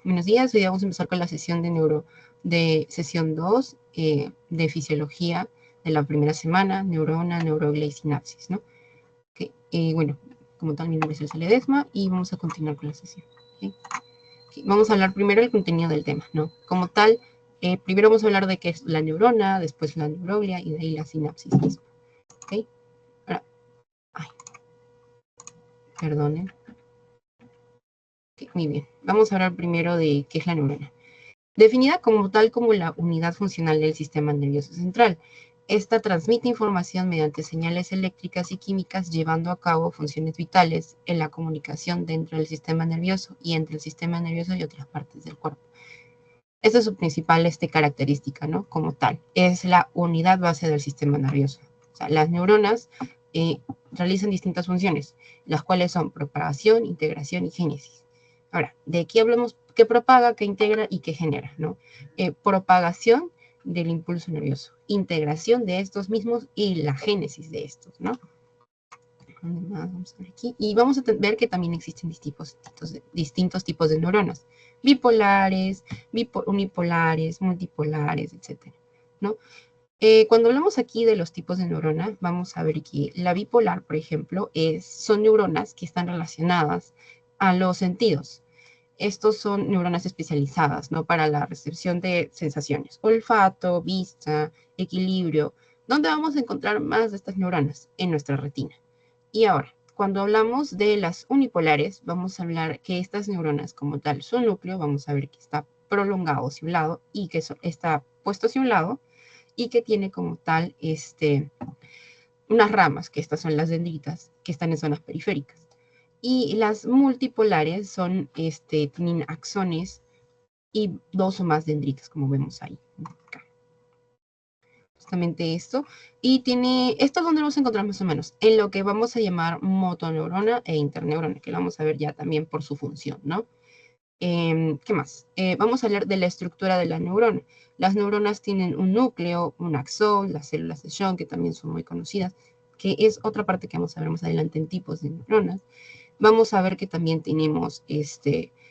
Buenos días, hoy día vamos a empezar con la sesión de sesión 2 de fisiología de la primera semana, neurona, neuroglia y sinapsis, ¿no? Okay. Bueno, como tal, mi nombre es Elsa Ledesma y vamos a continuar con la sesión. ¿Okay? Okay. Vamos a hablar primero del contenido del tema, ¿no? Como tal, primero vamos a hablar de qué es la neurona, después la neuroglia y de ahí la sinapsis misma. ¿Ok? Ahora, perdonen. Okay, muy bien, vamos a hablar primero de qué es la neurona. Definida como tal como la unidad funcional del sistema nervioso central. Esta transmite información mediante señales eléctricas y químicas, llevando a cabo funciones vitales en la comunicación dentro del sistema nervioso y entre el sistema nervioso y otras partes del cuerpo. Esta es su principal característica, ¿no? Como tal, es la unidad base del sistema nervioso. O sea, las neuronas realizan distintas funciones, las cuales son propagación, integración y génesis. Ahora, de aquí hablamos qué propaga, qué integra y qué genera, ¿no? Propagación del impulso nervioso, integración de estos mismos y la génesis de estos, ¿no? Vamos a ver aquí. Y vamos a ver que también existen distintos tipos de neuronas, bipolares, unipolares, multipolares, etc., ¿no? Cuando hablamos aquí de los tipos de neuronas, vamos a ver que la bipolar, por ejemplo, son neuronas que están relacionadas a los sentidos. Estos son neuronas especializadas, ¿no? Para la recepción de sensaciones, olfato, vista, equilibrio. ¿Dónde vamos a encontrar más de estas neuronas? En nuestra retina. Y ahora, cuando hablamos de las unipolares, vamos a hablar que estas neuronas como tal, su núcleo, vamos a ver que está prolongado hacia un lado y que está puesto hacia un lado y que tiene como tal unas ramas, que estas son las dendritas, que están en zonas periféricas. Y las multipolares tienen axones y dos o más dendritas, como vemos ahí. Acá. Justamente esto. Y esto es donde vamos a encontrar más o menos, en lo que vamos a llamar motoneurona e interneurona, que lo vamos a ver ya también por su función, ¿no? ¿Qué más? Vamos a hablar de la estructura de la neurona. Las neuronas tienen un núcleo, un axón, las células de Schwann, que también son muy conocidas, que es otra parte que vamos a ver más adelante en tipos de neuronas. Vamos a ver que también tenemos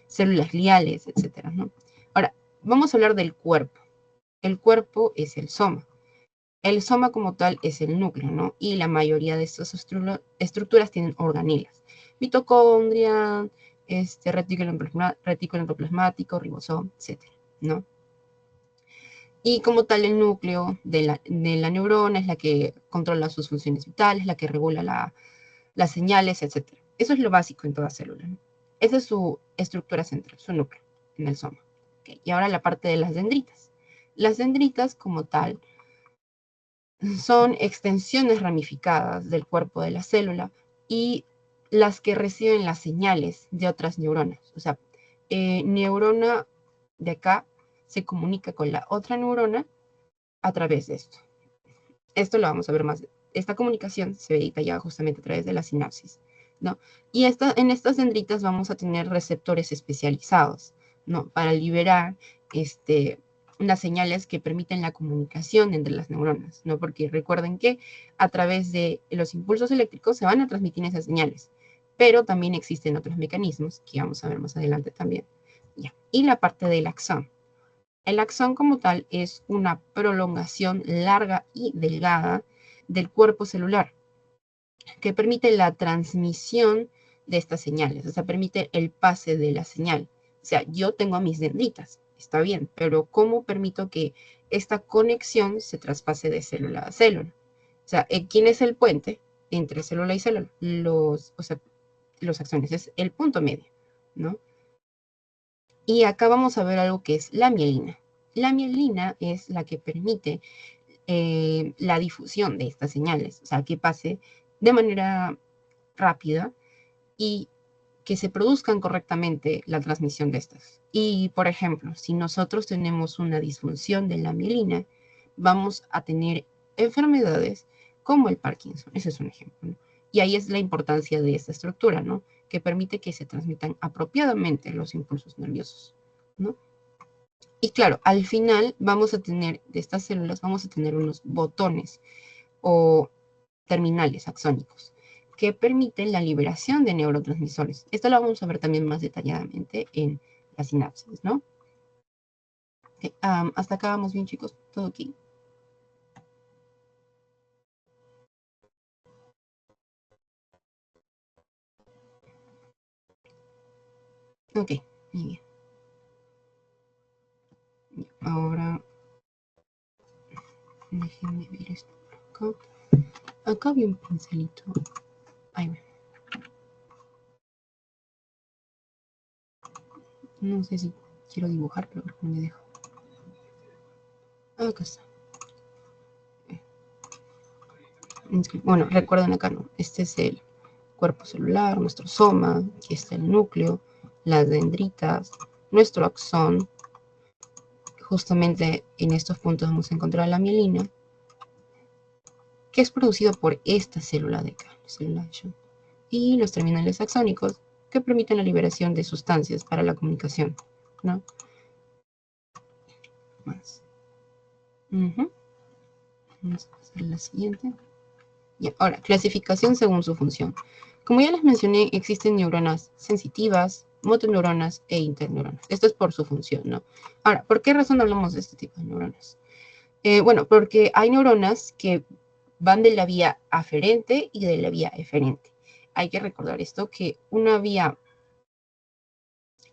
células gliales, etcétera, ¿no? Ahora, vamos a hablar del cuerpo. El cuerpo es el soma. El soma como tal es el núcleo, ¿no? Y la mayoría de estas estructuras tienen organelas. Mitocondria, retículo endoplasmático, ribosoma, etcétera, ¿no? Y como tal, el núcleo de la neurona es la que controla sus funciones vitales, la que regula las señales, etcétera. Eso es lo básico en toda célula, ¿no? Esa es su estructura central, su núcleo en el soma. ¿Okay? Y ahora la parte de las dendritas. Las dendritas como tal son extensiones ramificadas del cuerpo de la célula y las que reciben las señales de otras neuronas. O sea, neurona de acá se comunica con la otra neurona a través de esto. Esto lo vamos a ver más. Esta comunicación se ve detallada justamente a través de la sinapsis, ¿no? Y en estas dendritas vamos a tener receptores especializados, ¿no? Para liberar unas señales que permiten la comunicación entre las neuronas, ¿no? Porque recuerden que a través de los impulsos eléctricos se van a transmitir esas señales, pero también existen otros mecanismos que vamos a ver más adelante también. Ya. Y la parte del axón. El axón como tal es una prolongación larga y delgada del cuerpo celular que permite la transmisión de estas señales, o sea, permite el pase de la señal. O sea, yo tengo mis dendritas, está bien, pero ¿cómo permito que esta conexión se traspase de célula a célula? O sea, ¿quién es el puente entre célula y célula? Los axones, es el punto medio, ¿no? Y acá vamos a ver algo que es la mielina. La mielina es la que permite la difusión de estas señales, o sea, que pase de manera rápida y que se produzcan correctamente la transmisión de estas. Y, por ejemplo, si nosotros tenemos una disfunción de la mielina, vamos a tener enfermedades como el Parkinson. Ese es un ejemplo, ¿no? Y ahí es la importancia de esta estructura, ¿no? Que permite que se transmitan apropiadamente los impulsos nerviosos, ¿no? Y claro, al final vamos a tener, de estas células, vamos a tener unos botones o terminales axónicos que permiten la liberación de neurotransmisores. Esto lo vamos a ver también más detalladamente en la sinapsis, ¿no? Okay, hasta acá vamos bien, chicos. Todo aquí. Ok, muy bien. Ahora, déjenme ver esto por acá. Acá había un pincelito. Ahí va. No sé si quiero dibujar, pero no me dejo. Acá está. Bueno, recuerden acá, ¿no? Este es el cuerpo celular, nuestro soma, aquí está el núcleo, las dendritas, nuestro axón. Justamente en estos puntos vamos a encontrar la mielina, que es producido por esta célula de acá, la célula de Schwann. Y los terminales axónicos, que permiten la liberación de sustancias para la comunicación, ¿no? Más. Vamos a pasar a la siguiente. Y ahora, clasificación según su función. Como ya les mencioné, existen neuronas sensitivas, motoneuronas e interneuronas. Esto es por su función, ¿no? Ahora, ¿por qué razón hablamos de este tipo de neuronas? Bueno, porque hay neuronas que van de la vía aferente y de la vía eferente. Hay que recordar esto, que una vía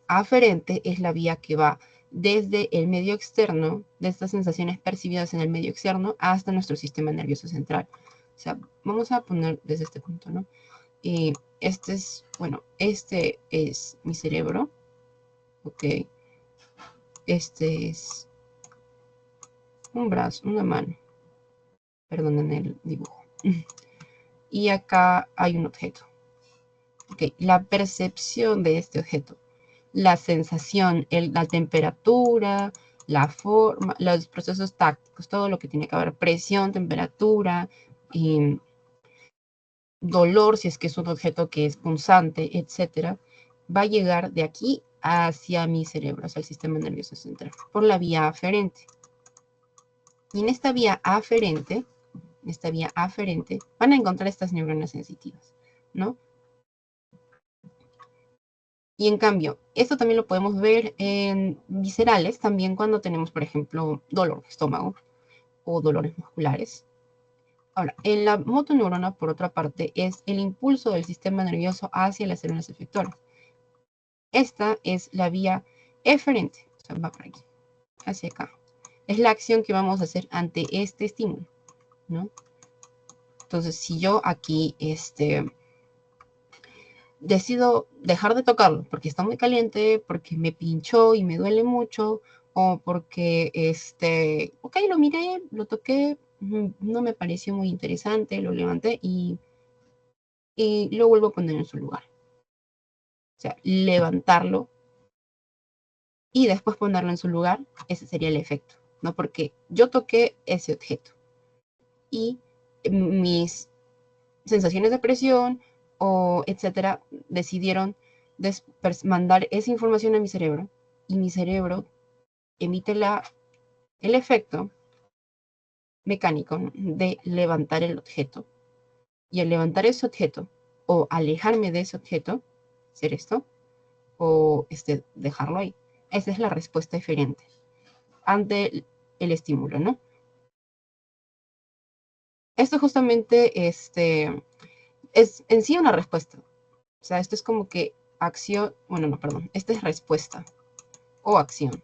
aferente es la vía que va desde el medio externo, de estas sensaciones percibidas en el medio externo, hasta nuestro sistema nervioso central. O sea, vamos a poner desde este punto, ¿no? Este es, bueno, este es mi cerebro, ¿ok? Este es un brazo, una mano, perdonen el dibujo. Y acá hay un objeto, ¿ok? La percepción de este objeto, la sensación, la temperatura, la forma, los procesos tácticos, todo lo que tiene que ver, presión, temperatura, dolor, si es que es un objeto que es punzante, etcétera, va a llegar de aquí hacia mi cerebro, hacia el sistema nervioso central, por la vía aferente. Y en esta vía aferente, van a encontrar estas neuronas sensitivas, ¿no? Y en cambio, esto también lo podemos ver en viscerales, también cuando tenemos, por ejemplo, dolor de estómago o dolores musculares. Ahora, en la motoneurona, por otra parte, es el impulso del sistema nervioso hacia las células efectoras. Esta es la vía eferente, o sea, va por aquí, hacia acá. Es la acción que vamos a hacer ante este estímulo, ¿no? Entonces, si yo aquí decido dejar de tocarlo porque está muy caliente, porque me pinchó y me duele mucho, o porque, ok, lo miré, lo toqué, no me pareció muy interesante, lo levanté y lo vuelvo a poner en su lugar. O sea, levantarlo y después ponerlo en su lugar, ese sería el efecto, ¿no? Porque yo toqué ese objeto y mis sensaciones de presión o etcétera decidieron mandar esa información a mi cerebro y mi cerebro emite el efecto mecánico, ¿no?, de levantar el objeto. Y al levantar ese objeto o alejarme de ese objeto, hacer esto, o dejarlo ahí. Esa es la respuesta diferente ante el estímulo, ¿no? Esto justamente es en sí una respuesta. O sea, esto es como que acción, bueno, no, perdón, esta es respuesta o acción.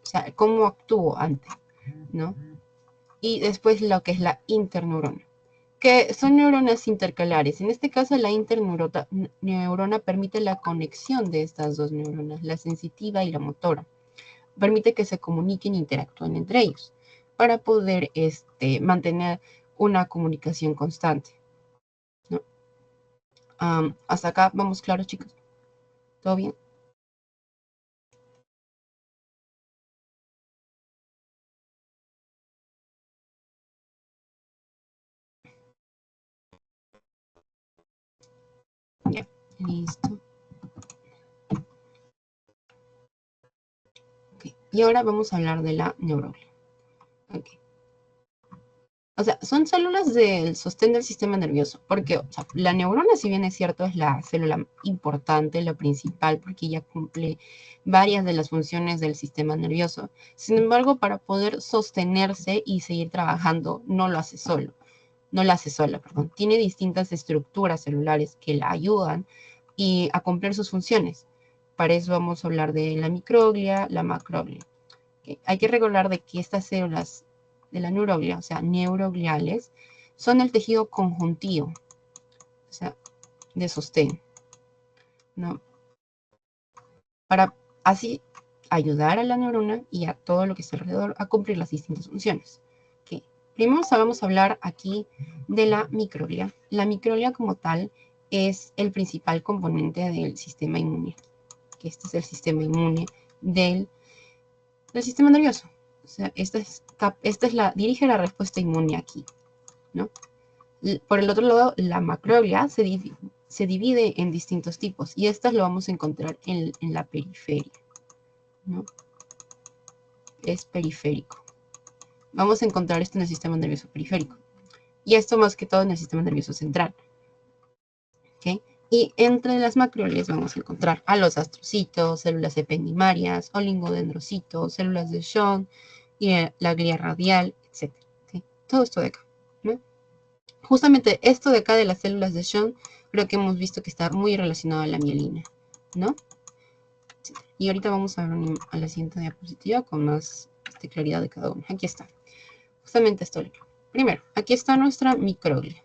O sea, cómo actúo ante, ¿no? Y después lo que es la interneurona, que son neuronas intercalares. En este caso, la interneurona permite la conexión de estas dos neuronas, la sensitiva y la motora. Permite que se comuniquen e interactúen entre ellos para poder mantener una comunicación constante, ¿no? Hasta acá vamos claros, chicos. ¿Todo bien? Ya, listo. Okay. Y ahora vamos a hablar de la neuroglia. Okay. O sea, son células del sostén del sistema nervioso, porque o sea, la neurona, si bien es cierto, es la célula importante, la principal, porque ella cumple varias de las funciones del sistema nervioso. Sin embargo, para poder sostenerse y seguir trabajando, no lo hace solo, no la hace sola, perdón. Tiene distintas estructuras celulares que la ayudan a cumplir sus funciones. Para eso vamos a hablar de la microglia, la macroglia. Hay que recordar de que estas células de la neuroglia, o sea, neurogliales, son el tejido conjuntivo, o sea, de sostén, ¿no? Para así ayudar a la neurona y a todo lo que está alrededor a cumplir las distintas funciones. ¿Okay? Primero vamos a hablar aquí de la microglia. La microglia como tal es el principal componente del sistema inmune, que este es el sistema inmune del sistema nervioso. O sea, esta es dirige la respuesta inmune aquí, ¿no? Por el otro lado, la macroglia se divide en distintos tipos y estas lo vamos a encontrar en la periferia, ¿no? Es periférico. Vamos a encontrar esto en el sistema nervioso periférico y esto más que todo en el sistema nervioso central, ¿ok? Y entre las macroglias vamos a encontrar a los astrocitos, células ependimarias, oligodendrocitos, células de Schwann, y la glia radial, etc. ¿Okay? Todo esto de acá, ¿no? Justamente esto de acá de las células de Schwann, creo que hemos visto que está muy relacionado a la mielina, ¿no? Sí. Y ahorita vamos a ver a la siguiente diapositiva con más claridad de cada uno. Aquí está. Justamente esto. Primero, aquí está nuestra microglia.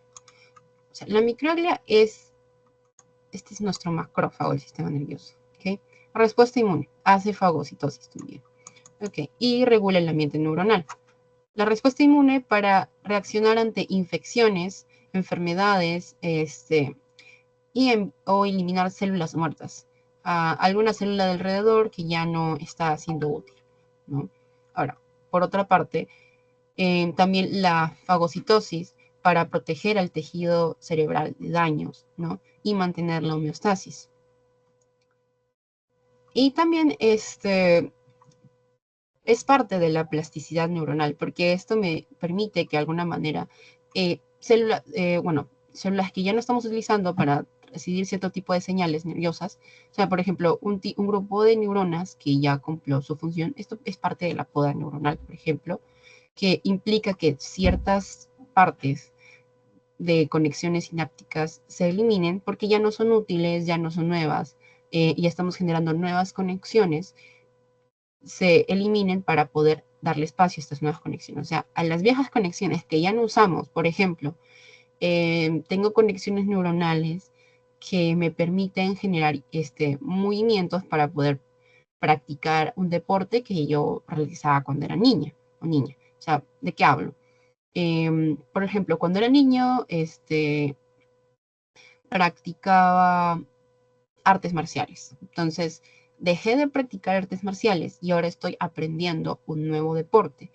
O sea, la microglia este es nuestro macrófago del sistema nervioso, ¿ok? Respuesta inmune, hace fagocitosis también, ¿ok? Y regula el ambiente neuronal. La respuesta inmune para reaccionar ante infecciones, enfermedades, o eliminar células muertas. Alguna célula de alrededor que ya no está siendo útil, ¿no? Ahora, por otra parte, también la fagocitosis para proteger al tejido cerebral de daños, ¿no? Y mantener la homeostasis. Y también es parte de la plasticidad neuronal, porque esto me permite que de alguna manera células que ya no estamos utilizando para recibir cierto tipo de señales nerviosas, o sea, por ejemplo, un grupo de neuronas que ya cumplió su función, esto es parte de la poda neuronal, por ejemplo, que implica que ciertas partes de conexiones sinápticas se eliminen porque ya no son útiles, ya no son nuevas, y estamos generando nuevas conexiones, se eliminen para poder darle espacio a estas nuevas conexiones. O sea, a las viejas conexiones que ya no usamos, por ejemplo, tengo conexiones neuronales que me permiten generar movimientos para poder practicar un deporte que yo realizaba cuando era niña o niña. O sea, ¿de qué hablo? Por ejemplo, cuando era niño, practicaba artes marciales. Entonces, dejé de practicar artes marciales y ahora estoy aprendiendo un nuevo deporte.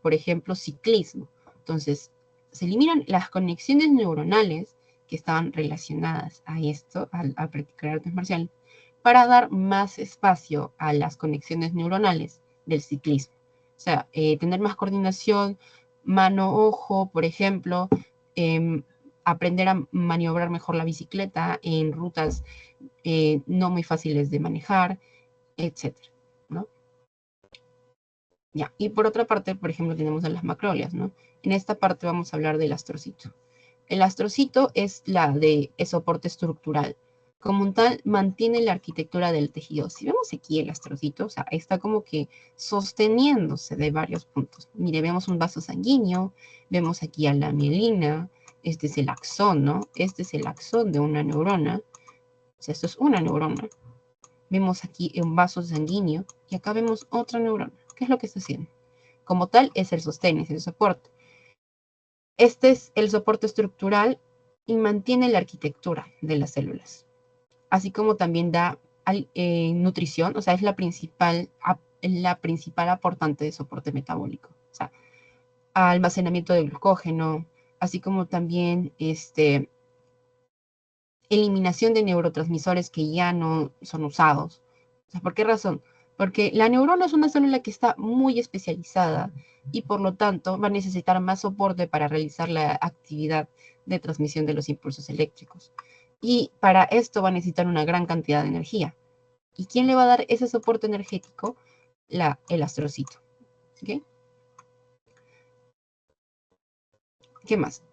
Por ejemplo, ciclismo. Entonces, se eliminan las conexiones neuronales que estaban relacionadas a esto, a practicar artes marciales, para dar más espacio a las conexiones neuronales del ciclismo. O sea, tener más coordinación mano-ojo, por ejemplo, aprender a maniobrar mejor la bicicleta en rutas no muy fáciles de manejar, etcétera, ¿no? Ya, y por otra parte, por ejemplo, tenemos a las macroglias, ¿no? En esta parte vamos a hablar del astrocito. El astrocito es el soporte estructural. Como tal, mantiene la arquitectura del tejido. Si vemos aquí el astrocito, o sea, está como que sosteniéndose de varios puntos. Mire, vemos un vaso sanguíneo, vemos aquí a la mielina, este es el axón, ¿no? Este es el axón de una neurona. O sea, esto es una neurona. Vemos aquí un vaso sanguíneo y acá vemos otra neurona. ¿Qué es lo que está haciendo? Como tal, es el sostén, es el soporte. Este es el soporte estructural y mantiene la arquitectura de las células, así como también da nutrición, o sea, es la principal aportante de soporte metabólico, o sea, almacenamiento de glucógeno, así como también eliminación de neurotransmisores que ya no son usados. O sea, ¿por qué razón? Porque la neurona es una célula que está muy especializada y por lo tanto va a necesitar más soporte para realizar la actividad de transmisión de los impulsos eléctricos. Y para esto va a necesitar una gran cantidad de energía. ¿Y quién le va a dar ese soporte energético? El astrocito. ¿Okay? ¿Qué más?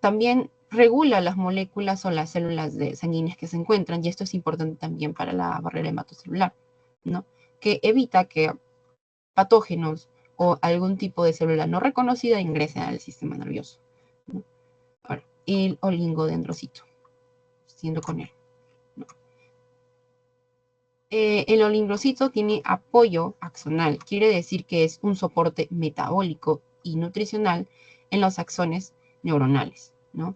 También regula las moléculas o las células sanguíneas que se encuentran, y esto es importante también para la barrera hematocelular, ¿no? Que evita que patógenos o algún tipo de célula no reconocida ingresen al sistema nervioso, ¿no? Ahora, el oligodendrocito, siendo con él, ¿no? El oligodendrocito tiene apoyo axonal, quiere decir que es un soporte metabólico y nutricional en los axones neuronales, ¿no?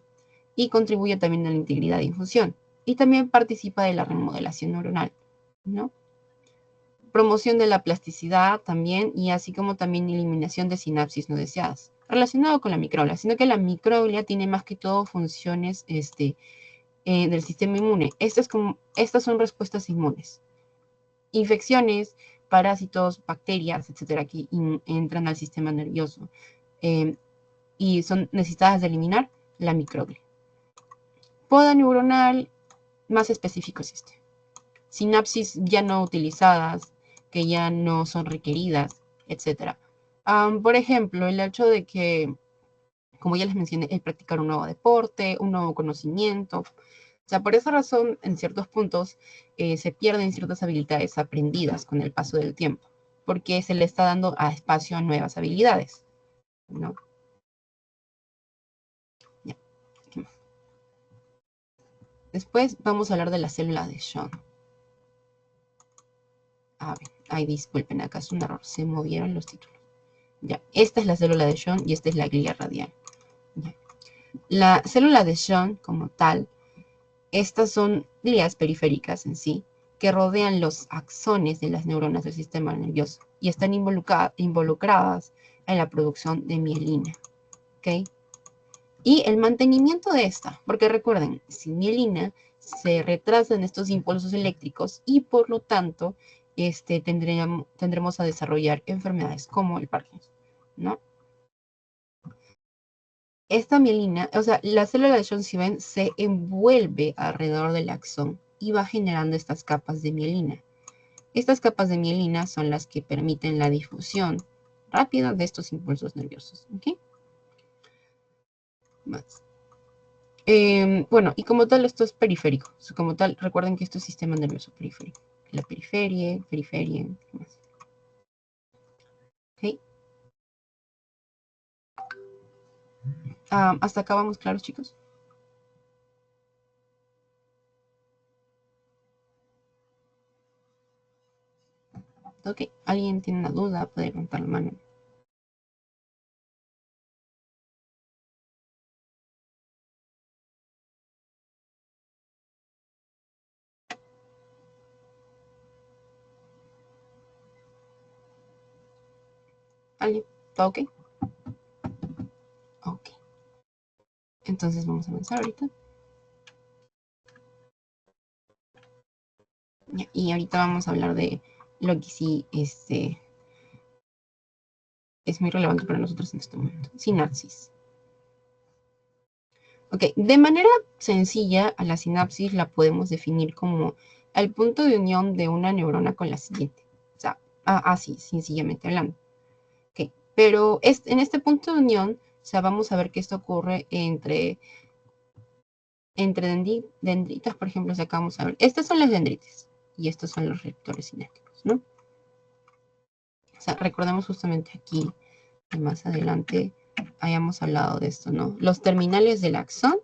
Y contribuye también a la integridad de infusión. Y también participa de la remodelación neuronal, ¿no? Promoción de la plasticidad también, y así como también eliminación de sinapsis no deseadas. Relacionado con la microglia, sino que la microglia tiene más que todo funciones del sistema inmune. Estas son respuestas inmunes. Infecciones, parásitos, bacterias, etcétera, que entran al sistema nervioso y son necesitadas de eliminar la microglia. Poda neuronal, más específico es este. Sinapsis ya no utilizadas, que ya no son requeridas, etc. Por ejemplo, el hecho de que, como ya les mencioné, el practicar un nuevo deporte, un nuevo conocimiento. O sea, por esa razón, en ciertos puntos, se pierden ciertas habilidades aprendidas con el paso del tiempo, porque se le está dando espacio a nuevas habilidades, ¿no? Ya. Después vamos a hablar de la célula de Schwann. A ver, ay, disculpen, acá es un error, se movieron los títulos. Ya, esta es la célula de Schwann y esta es la glia radial. Ya. La célula de Schwann, como tal, estas son glías periféricas en sí, que rodean los axones de las neuronas del sistema nervioso y están involucradas en la producción de mielina. ¿Okay? Y el mantenimiento de esta, porque recuerden, sin mielina se retrasan estos impulsos eléctricos y por lo tanto tendremos a desarrollar enfermedades como el Parkinson, ¿no? Esta mielina, o sea, la célula de Schwann, si ven, se envuelve alrededor del axón y va generando estas capas de mielina. Estas capas de mielina son las que permiten la difusión rápida de estos impulsos nerviosos. ¿Okay? Más. Bueno, y como tal, esto es periférico. O sea, como tal, recuerden que esto es sistema nervioso periférico. La periferia, ¿qué más? ¿Okay? ¿Hasta acá vamos claros, chicos? Ok, ¿alguien tiene una duda? Puede levantar la mano. ¿Alguien? ¿Todo ok? Ok. Entonces vamos a avanzar ahorita. Y ahorita vamos a hablar de lo que sí es muy relevante para nosotros en este momento. Sinapsis. Ok, de manera sencilla, a la sinapsis la podemos definir como el punto de unión de una neurona con la siguiente. O sea, así, sencillamente hablando. Okay. Pero en este punto de unión, o sea, vamos a ver que esto ocurre entre dendritas, por ejemplo, si acá vamos a ver. Estas son las dendritas y estos son los receptores sinápticos, ¿no? O sea, recordemos justamente aquí, y más adelante, hayamos hablado de esto, ¿no? Los terminales del axón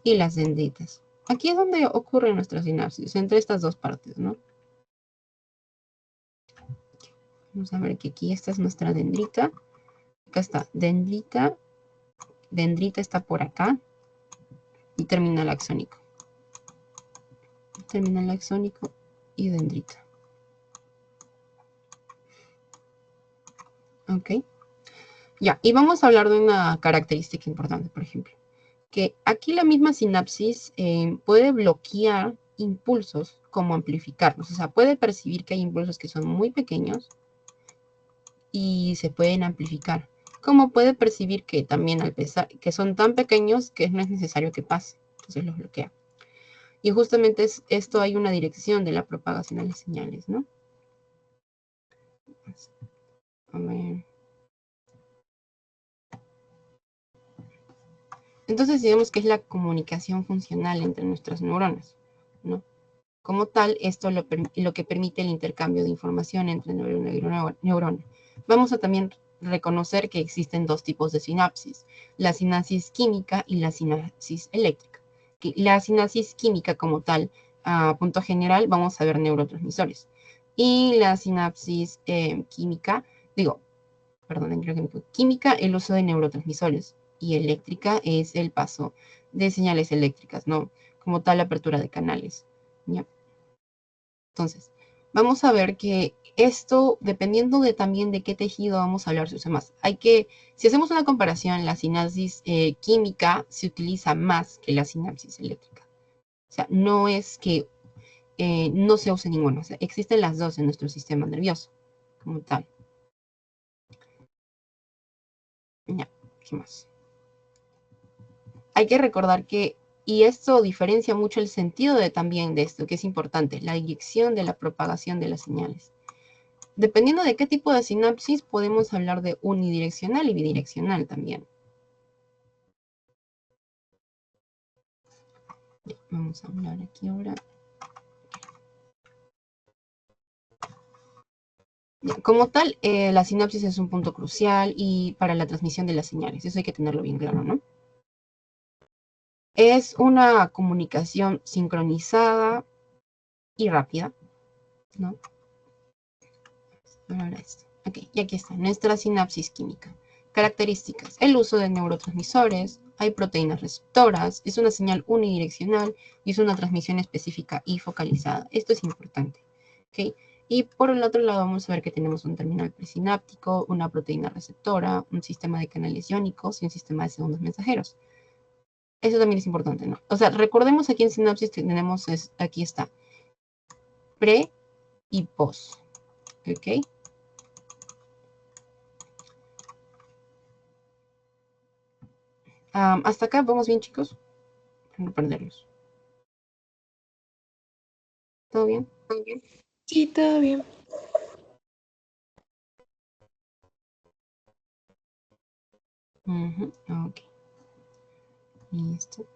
y las dendritas. Aquí es donde ocurre nuestra sinapsis, entre estas dos partes, ¿no? Vamos a ver que aquí esta es nuestra dendrita. Acá está dendrita. Dendrita está por acá. Y terminal axónico. Terminal axónico y dendrita. Ok. Ya, y vamos a hablar de una característica importante, por ejemplo. Que aquí la misma sinapsis puede bloquear impulsos como amplificarlos. O sea, puede percibir que hay impulsos que son muy pequeños y se pueden amplificar. Como puede percibir que también al pesar que son tan pequeños que no es necesario que pase. Entonces los bloquea. Y justamente esto hay una dirección de la propagación de las señales, ¿no? A ver. Entonces digamos que es la comunicación funcional entre nuestras neuronas, ¿no? Como tal, esto lo que permite el intercambio de información entre neurona y neurona. Vamos a también reconocer que existen dos tipos de sinapsis, la sinapsis química y la sinapsis eléctrica. La sinapsis química como tal, a punto general, vamos a ver neurotransmisores. Y la sinapsis química, creo que química, el uso de neurotransmisores. Y eléctrica es el paso de señales eléctricas, ¿no? Como tal, la apertura de canales. ¿Ya? Entonces, vamos a ver que esto, dependiendo de también de qué tejido vamos a hablar, se usa más. Si hacemos una comparación, la sinapsis química se utiliza más que la sinapsis eléctrica. O sea, no es que no se use ninguna. O sea, existen las dos en nuestro sistema nervioso, como tal. Ya, ¿qué más? Hay que recordar que, y esto diferencia mucho el sentido también de esto, que es importante, la dirección de la propagación de las señales. Dependiendo de qué tipo de sinapsis, podemos hablar de unidireccional y bidireccional también. Vamos a hablar aquí ahora. Como tal, la sinapsis es un punto crucial y para la transmisión de las señales. Eso hay que tenerlo bien claro, ¿no? Es una comunicación sincronizada y rápida, ¿no? Ahora esto. Ok, y aquí está, nuestra sinapsis química. Características. El uso de neurotransmisores, hay proteínas receptoras, es una señal unidireccional y es una transmisión específica y focalizada. Esto es importante. ¿Okay? Y por el otro lado vamos a ver que tenemos un terminal presináptico, una proteína receptora, un sistema de canales iónicos y un sistema de segundos mensajeros. Eso también es importante, ¿no? O sea, recordemos aquí en sinapsis que tenemos, aquí está, pre y post. ¿Ok? Hasta acá, ¿vamos bien, chicos? Para no perderlos. ¿Todo bien? ¿Todo bien? Sí, todo bien. Ok. Listo.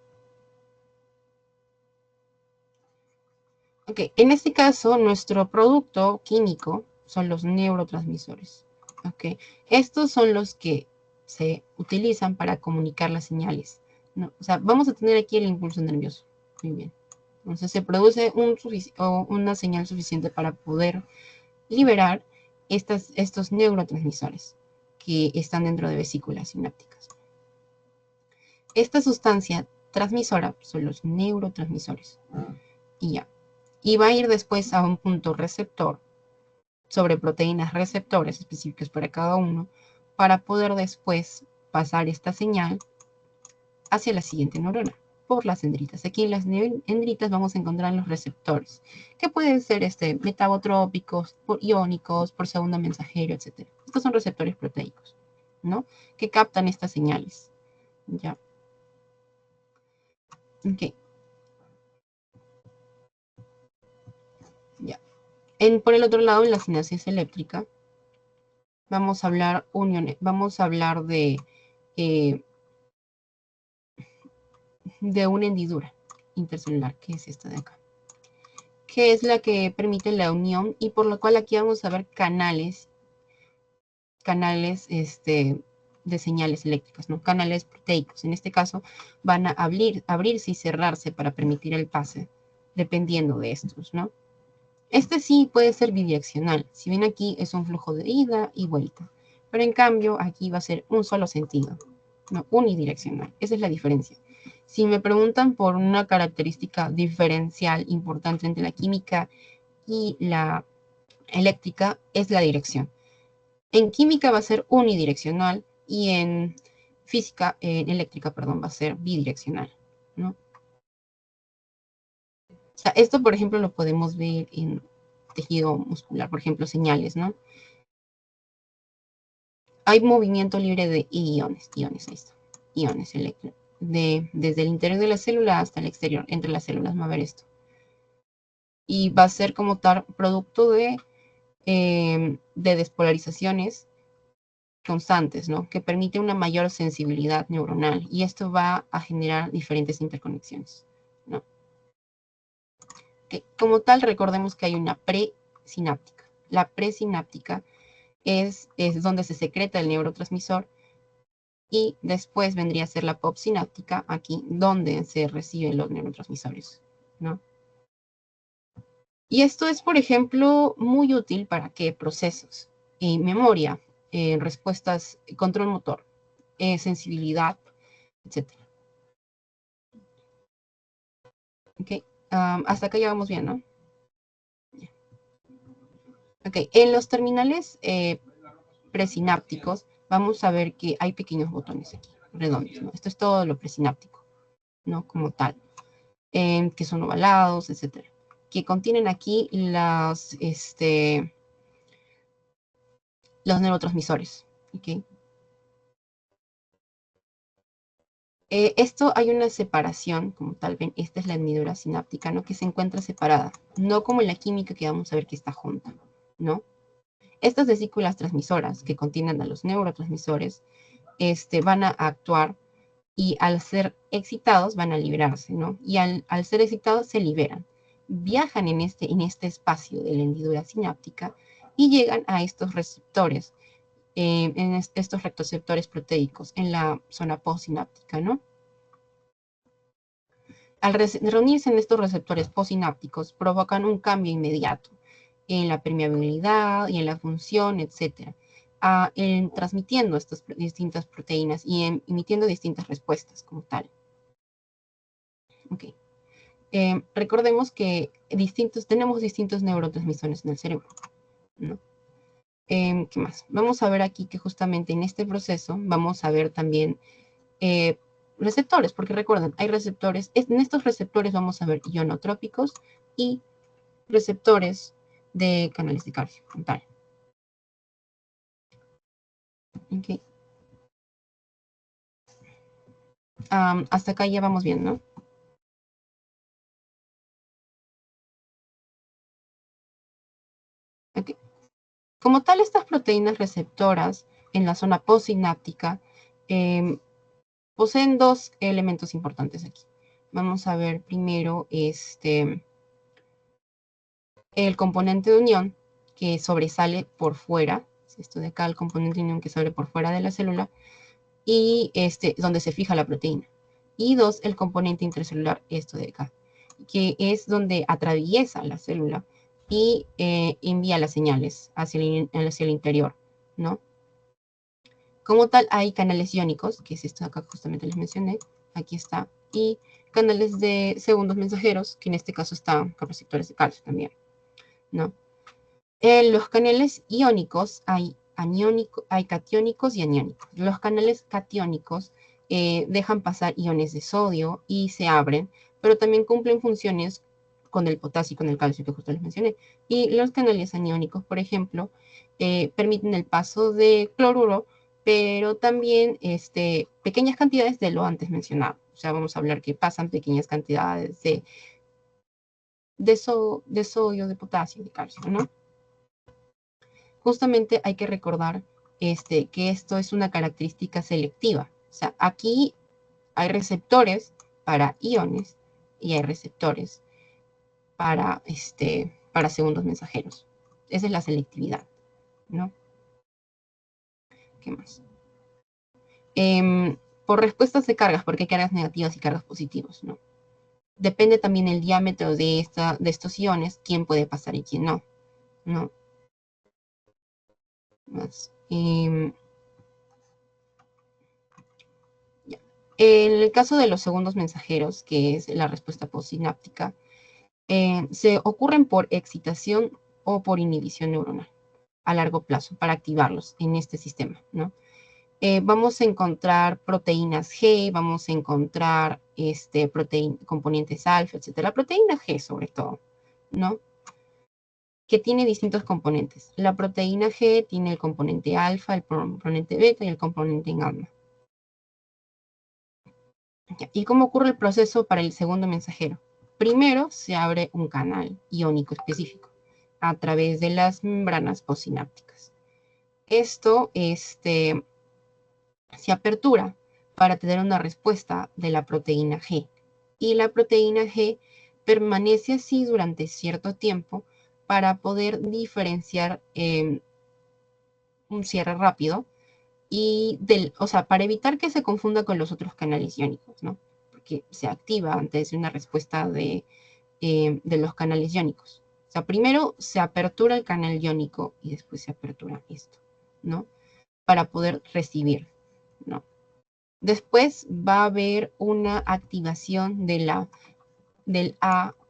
Ok, en este caso, nuestro producto químico son los neurotransmisores. Ok, estos son los que se utilizan para comunicar las señales, ¿no? O sea, vamos a tener aquí el impulso nervioso. Muy bien. Entonces se produce una señal suficiente para poder liberar estos neurotransmisores que están dentro de vesículas sinápticas. Esta sustancia transmisora son los neurotransmisores. Y ya. Y va a ir después a un punto receptor sobre proteínas receptores específicas para cada uno para poder después pasar esta señal hacia la siguiente neurona por las dendritas. Aquí en las dendritas vamos a encontrar los receptores, que pueden ser metabotrópicos, iónicos, por segundo mensajero, etc. Estos son receptores proteicos, ¿no? Que captan estas señales. Ya. Ok. Ya. Por el otro lado, en la sinapsis eléctrica, vamos a hablar eh, de una hendidura intercelular, que es esta de acá, que es la que permite la unión y por lo cual aquí vamos a ver canales de señales eléctricas, ¿no? Canales proteicos. En este caso van a abrirse y cerrarse para permitir el pase, dependiendo de estos, ¿no? Este sí puede ser bidireccional. Si ven aquí es un flujo de ida y vuelta. Pero en cambio aquí va a ser un solo sentido, no unidireccional. Esa es la diferencia. Si me preguntan por una característica diferencial importante entre la química y la eléctrica, es la dirección. En química va a ser unidireccional y en física, en eléctrica, perdón, va a ser bidireccional, ¿no? O sea, esto, por ejemplo, lo podemos ver en tejido muscular, por ejemplo, señales, ¿no? Hay movimiento libre de iones, ahí está, iones desde el interior de la célula hasta el exterior, entre las células, va a ver esto. Y va a ser como tal producto de despolarizaciones constantes, ¿no? Que permite una mayor sensibilidad neuronal y esto va a generar diferentes interconexiones, ¿no? Como tal, recordemos que hay una presináptica. La presináptica es donde se secreta el neurotransmisor y después vendría a ser la postsináptica, aquí donde se reciben los neurotransmisores, ¿no? Y esto es, por ejemplo, muy útil para qué procesos, memoria, respuestas, control motor, sensibilidad, etc. Okay. Hasta acá ya vamos bien, ¿no? Ok, en los terminales presinápticos vamos a ver que hay pequeños botones aquí, redondos, ¿no? Esto es todo lo presináptico, ¿no? Como tal, que son ovalados, etcétera, que contienen aquí los neurotransmisores, ¿ok? Esto hay una separación, como tal, ven, esta es la hendidura sináptica, ¿no? Que se encuentra separada, no como en la química que vamos a ver que está junta, ¿no? Estas vesículas transmisoras que contienen a los neurotransmisores van a actuar y al ser excitados van a liberarse, ¿no? Y al ser excitados se liberan. Viajan en este espacio de la hendidura sináptica y llegan a estos receptores, estos receptores proteicos en la zona postsináptica, ¿no? Al reunirse en estos receptores postsinápticos provocan un cambio inmediato en la permeabilidad y en la función, etcétera, transmitiendo estas distintas proteínas y emitiendo distintas respuestas como tal. Okay. Recordemos que tenemos distintos neurotransmisores en el cerebro, ¿no? ¿Qué más? Vamos a ver aquí que justamente en este proceso vamos a ver también receptores, porque recuerden, hay receptores, en estos receptores vamos a ver ionotrópicos y receptores de canales de calcio, tal. Okay. Hasta acá ya vamos bien, ¿no? Okay. Como tal, estas proteínas receptoras en la zona postsináptica poseen dos elementos importantes aquí. Vamos a ver primero el componente de unión que sobresale por fuera, esto de acá, el componente de unión que sale por fuera de la célula, y donde se fija la proteína. Y dos, el componente intracelular, esto de acá, que es donde atraviesa la célula y envía las señales hacia el interior, ¿no? Como tal, hay canales iónicos, que es esto de acá justamente les mencioné, aquí está, y canales de segundos mensajeros, que en este caso están con receptores de calcio también, ¿no? En los canales iónicos hay catiónicos y aniónicos. Los canales catiónicos dejan pasar iones de sodio y se abren, pero también cumplen funciones con el potasio y con el calcio que justo les mencioné. Y los canales aniónicos, por ejemplo, permiten el paso de cloruro, pero también pequeñas cantidades de lo antes mencionado. O sea, vamos a hablar que pasan pequeñas cantidades de sodio, de potasio, de calcio, ¿no? Justamente hay que recordar que esto es una característica selectiva. O sea, aquí hay receptores para iones y hay receptores para segundos mensajeros. Esa es la selectividad, ¿no? ¿Qué más? Por respuestas de cargas, porque hay cargas negativas y cargas positivas, ¿no? Depende también el diámetro de estos iones, quién puede pasar y quién no, ¿no? Más. En el caso de los segundos mensajeros, que es la respuesta postsináptica, se ocurren por excitación o por inhibición neuronal a largo plazo para activarlos en este sistema, ¿no? vamos a encontrar proteínas G, vamos a encontrar componentes alfa, etc. La proteína G sobre todo, ¿no? Que tiene distintos componentes. La proteína G tiene el componente alfa, el componente beta y el componente gamma. ¿Y cómo ocurre el proceso para el segundo mensajero? Primero se abre un canal iónico específico a través de las membranas postsinápticas. Esto se apertura para tener una respuesta de la proteína G. Y la proteína G permanece así durante cierto tiempo para poder diferenciar un cierre rápido y o sea, para evitar que se confunda con los otros canales iónicos, ¿no? Porque se activa antes de una respuesta de los canales iónicos. O sea, primero se apertura el canal iónico y después se apertura esto, ¿no? Para poder recibir, ¿no? Después va a haber una activación del AMPC,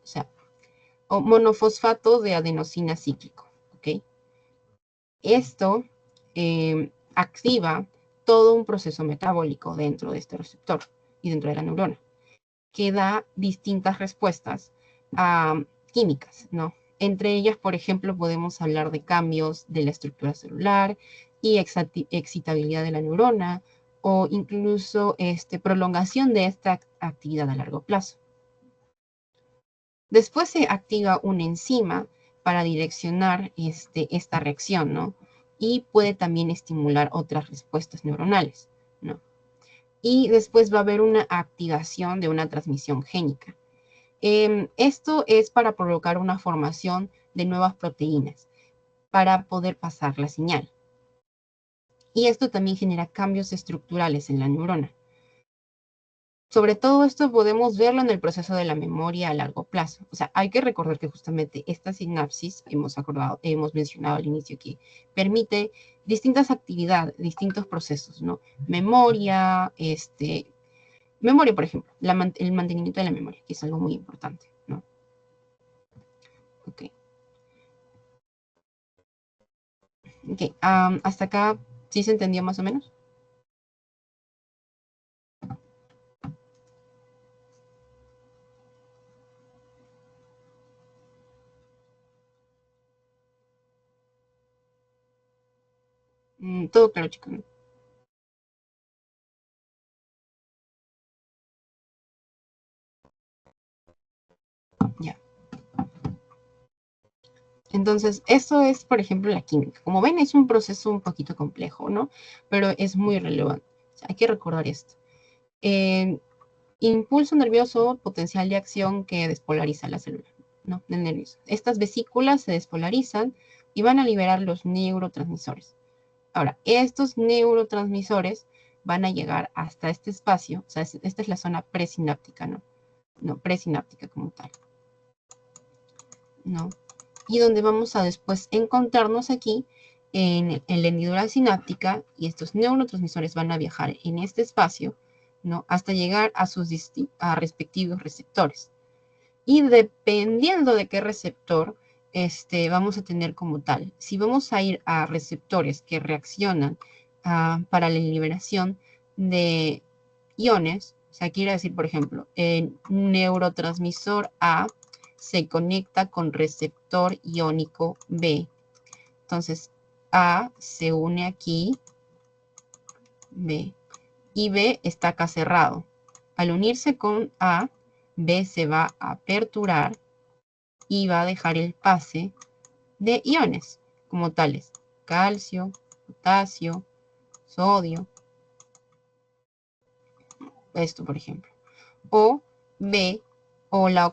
o sea, o monofosfato de adenosina cíclico, ¿ok? Esto activa todo un proceso metabólico dentro de este receptor y dentro de la neurona, que da distintas respuestas químicas, ¿no? Entre ellas, por ejemplo, podemos hablar de cambios de la estructura celular y excitabilidad de la neurona, o incluso prolongación de esta actividad a largo plazo. Después se activa una enzima para direccionar esta reacción, ¿no? Y puede también estimular otras respuestas neuronales, ¿no? Y después va a haber una activación de una transmisión génica. Esto es para provocar una formación de nuevas proteínas para poder pasar la señal. Y esto también genera cambios estructurales en la neurona. Sobre todo esto podemos verlo en el proceso de la memoria a largo plazo. O sea, hay que recordar que justamente esta sinapsis, hemos mencionado al inicio, que permite distintas actividades, distintos procesos, ¿no? Memoria, memoria, por ejemplo, el mantenimiento de la memoria, que es algo muy importante, ¿no? Ok. Ok, hasta acá, ¿sí se entendió más o menos? Todo claro, chicos, ¿no? Ya. Entonces, eso es, por ejemplo, la química. Como ven, es un proceso un poquito complejo, ¿no? Pero es muy relevante. O sea, hay que recordar esto. Impulso nervioso, potencial de acción que despolariza la célula, ¿no? Del nervioso. Estas vesículas se despolarizan y van a liberar los neurotransmisores. Ahora, estos neurotransmisores van a llegar hasta este espacio, o sea, esta es la zona presináptica, ¿no? No, presináptica como tal, ¿no? Y donde vamos a después encontrarnos aquí en la hendidura sináptica, y estos neurotransmisores van a viajar en este espacio, ¿no? Hasta llegar a sus respectivos receptores. Y dependiendo de qué receptor vamos a tener como tal. Si vamos a ir a receptores que reaccionan para la liberación de iones, o sea, quiere decir, por ejemplo, el neurotransmisor A se conecta con receptor iónico B. Entonces, A se une aquí, B, y B está acá cerrado. Al unirse con A, B se va a aperturar y va a dejar el pase de iones como tales: calcio, potasio, sodio, esto por ejemplo. O B, o la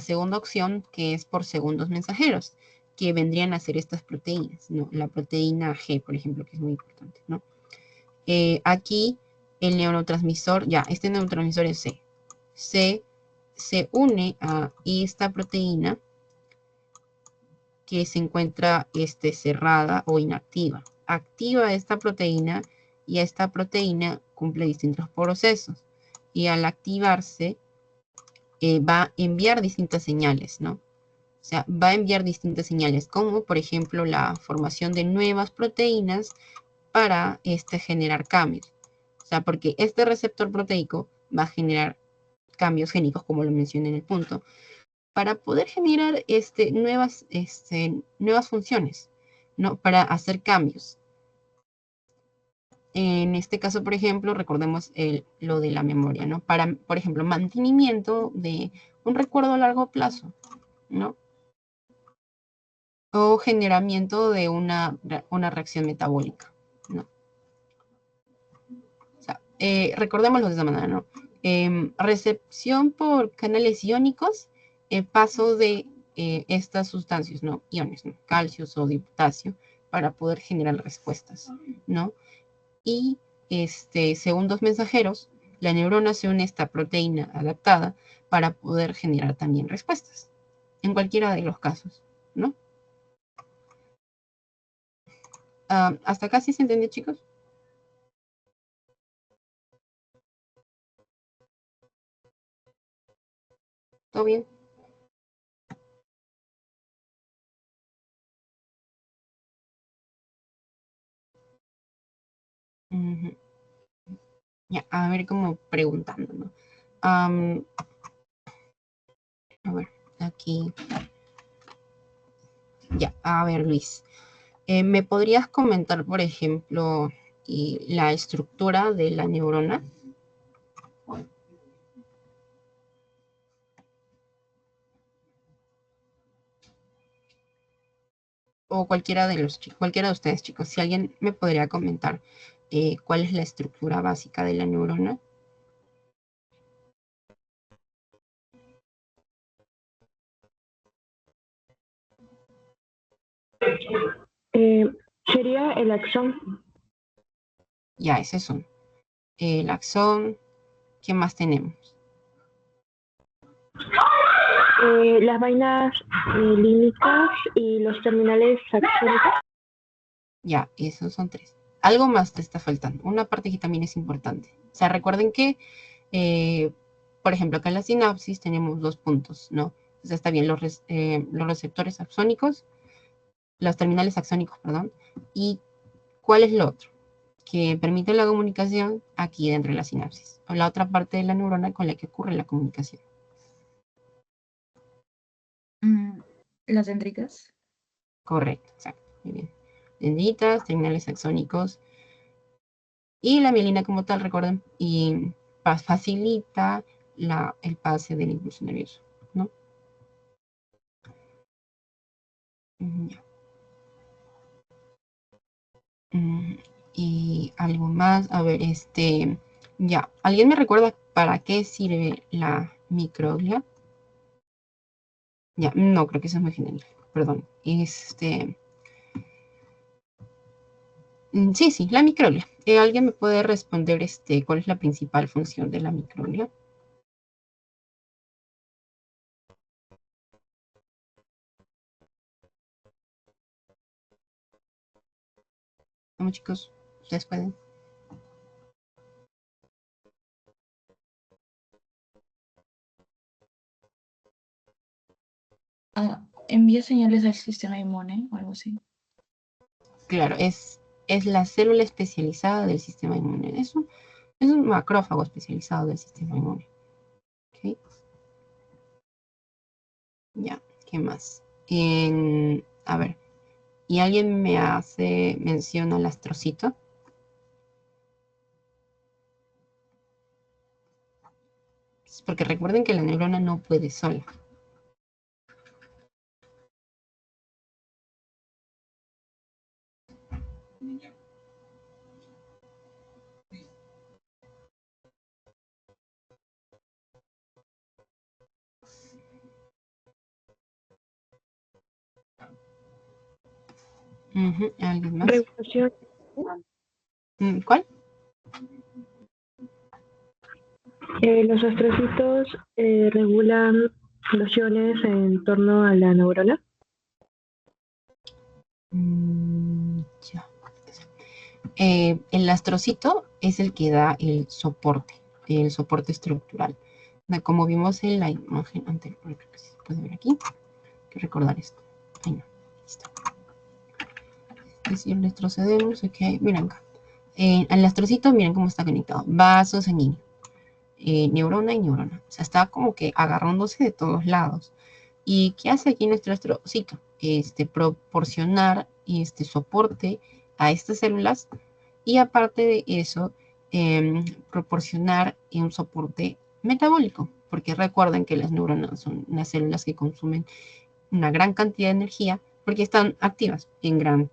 segunda opción, que es por segundos mensajeros, que vendrían a ser estas proteínas, ¿no? La proteína G, por ejemplo, que es muy importante, ¿no? Aquí el neurotransmisor, ya, este neurotransmisor es C. C se une a esta proteína que se encuentra cerrada o inactiva. Activa esta proteína y esta proteína cumple distintos procesos. Y al activarse, va a enviar distintas señales, ¿no? sea, va a enviar distintas señales, como por ejemplo la formación de nuevas proteínas para generar cambios. O sea, porque este receptor proteico va a generar cambios génicos, como lo mencioné en el punto, para poder generar nuevas funciones, ¿no? Para hacer cambios. En este caso, por ejemplo, recordemos lo de la memoria, ¿no? Para, por ejemplo, mantenimiento de un recuerdo a largo plazo, ¿no? O generamiento de una reacción metabólica, ¿no? O sea, recordémoslo de esa manera, ¿no? Recepción por canales iónicos, paso de estas sustancias, ¿no? Iones, ¿no? Calcio, sodio, potasio, para poder generar respuestas, ¿no? Y segundos mensajeros, la neurona se une a esta proteína adaptada para poder generar también respuestas, en cualquiera de los casos, ¿no? ¿Hasta acá sí se entendió, chicos? ¿Todo bien? Ujú. Ya, a ver, como preguntando, ¿no? A ver, aquí. Ya, a ver, Luis. ¿Me podrías comentar, por ejemplo, la estructura de la neurona? O cualquiera de ustedes, chicos. Si alguien me podría comentar cuál es la estructura básica de la neurona. Sería el axón. Ya, ese son. El axón. ¿Qué más tenemos? Las vainas límicas y los terminales axónicos. Ya, esos son 3. Algo más te está faltando. Una parte que también es importante. O sea, recuerden que, por ejemplo, acá en la sinapsis tenemos 2 puntos, ¿no? Entonces está bien los receptores axónicos, los terminales axónicos, perdón. ¿Y cuál es lo otro? Que permite la comunicación aquí dentro de la sinapsis, o la otra parte de la neurona con la que ocurre la comunicación. Las dendritas. Correcto, exacto. Muy bien. Dendritas, terminales axónicos y la mielina como tal, recuerden, y facilita el pase del impulso nervioso, ¿no? Ya. Y algo más, a ver, ya, ¿alguien me recuerda para qué sirve la microglia? Ya, no, creo que eso es muy general, perdón. Sí, la microglia. ¿Alguien me puede responder cuál es la principal función de la microglia? Vamos, chicos, ustedes pueden. Envía señales al sistema inmune o algo así. Claro, es la célula especializada del sistema inmune. Es un macrófago especializado del sistema inmune. ¿Ok? Ya, ¿qué más? A ver, ¿y alguien me hace mención al astrocito? Porque recuerden que la neurona no puede sola. ¿Alguien más? Regulación. ¿Cuál? Los astrocitos regulan los iones en torno a la neurona. Ya. El astrocito es el que da el soporte estructural. Como vimos en la imagen anterior, creo que se puede ver aquí. que recordar esto. Ahí no, listo. Y si retrocedemos, ok, miren acá. Al astrocito, miren cómo está conectado. Vaso sanguíneo. Neurona y neurona. O sea, está como que agarrándose de todos lados. ¿Y qué hace aquí nuestro astrocito? Proporcionar soporte a estas células y aparte de eso, proporcionar un soporte metabólico, porque recuerden que las neuronas son unas células que consumen una gran cantidad de energía porque están activas en gran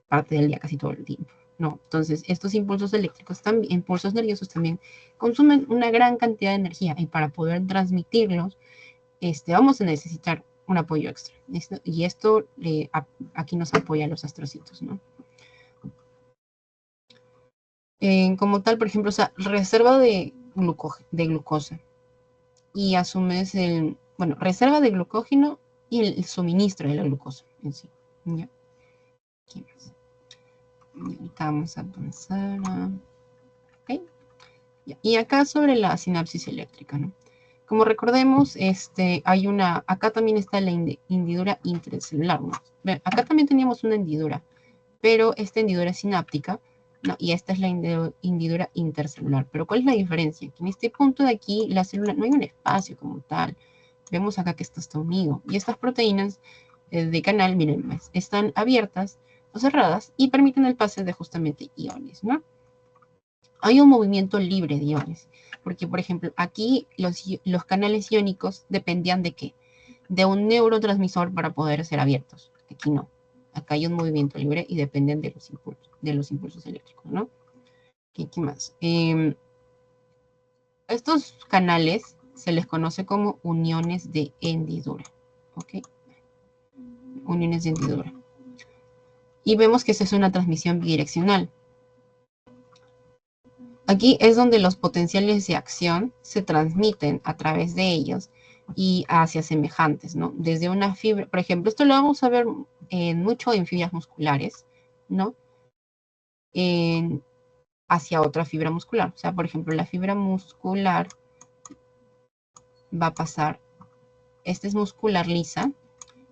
parte del día, casi todo el tiempo, ¿no? Entonces, estos impulsos eléctricos, también, impulsos nerviosos también consumen una gran cantidad de energía y para poder transmitirlos, vamos a necesitar un apoyo extra. Y esto aquí nos apoya a los astrocitos, ¿no? Como tal, por ejemplo, o sea, reserva de glucosa y asumes reserva de glucógeno y el suministro de la glucosa en sí. ¿Ya? ¿Qué más? Y ahorita vamos a avanzar ¿okay? Ya. Y acá sobre la sinapsis eléctrica, ¿no? Como recordemos, acá también está la hendidura intracelular, ¿no? Acá también teníamos una hendidura, pero esta hendidura es sináptica, ¿no? Y esta es la hendidura intercelular. Pero ¿cuál es la diferencia? Que en este punto de aquí, la célula, no hay un espacio como tal. Vemos acá que esto está unido. Y estas proteínas de canal, miren, están abiertas o cerradas y permiten el pase de justamente iones, ¿no? Hay un movimiento libre de iones. Porque, por ejemplo, aquí los canales iónicos dependían de ¿qué? De un neurotransmisor para poder ser abiertos. Aquí no. Acá hay un movimiento libre y dependen de los impulsos eléctricos, ¿no? ¿Qué más? Estos canales se les conoce como uniones de hendidura, ¿ok? Uniones de hendidura. Y vemos que esa es una transmisión bidireccional. Aquí es donde los potenciales de acción se transmiten a través de ellos y hacia semejantes, ¿no? Desde una fibra, por ejemplo, esto lo vamos a ver mucho en fibras musculares, ¿no? Hacia otra fibra muscular. O sea, por ejemplo, la fibra muscular va a pasar, esta es muscular lisa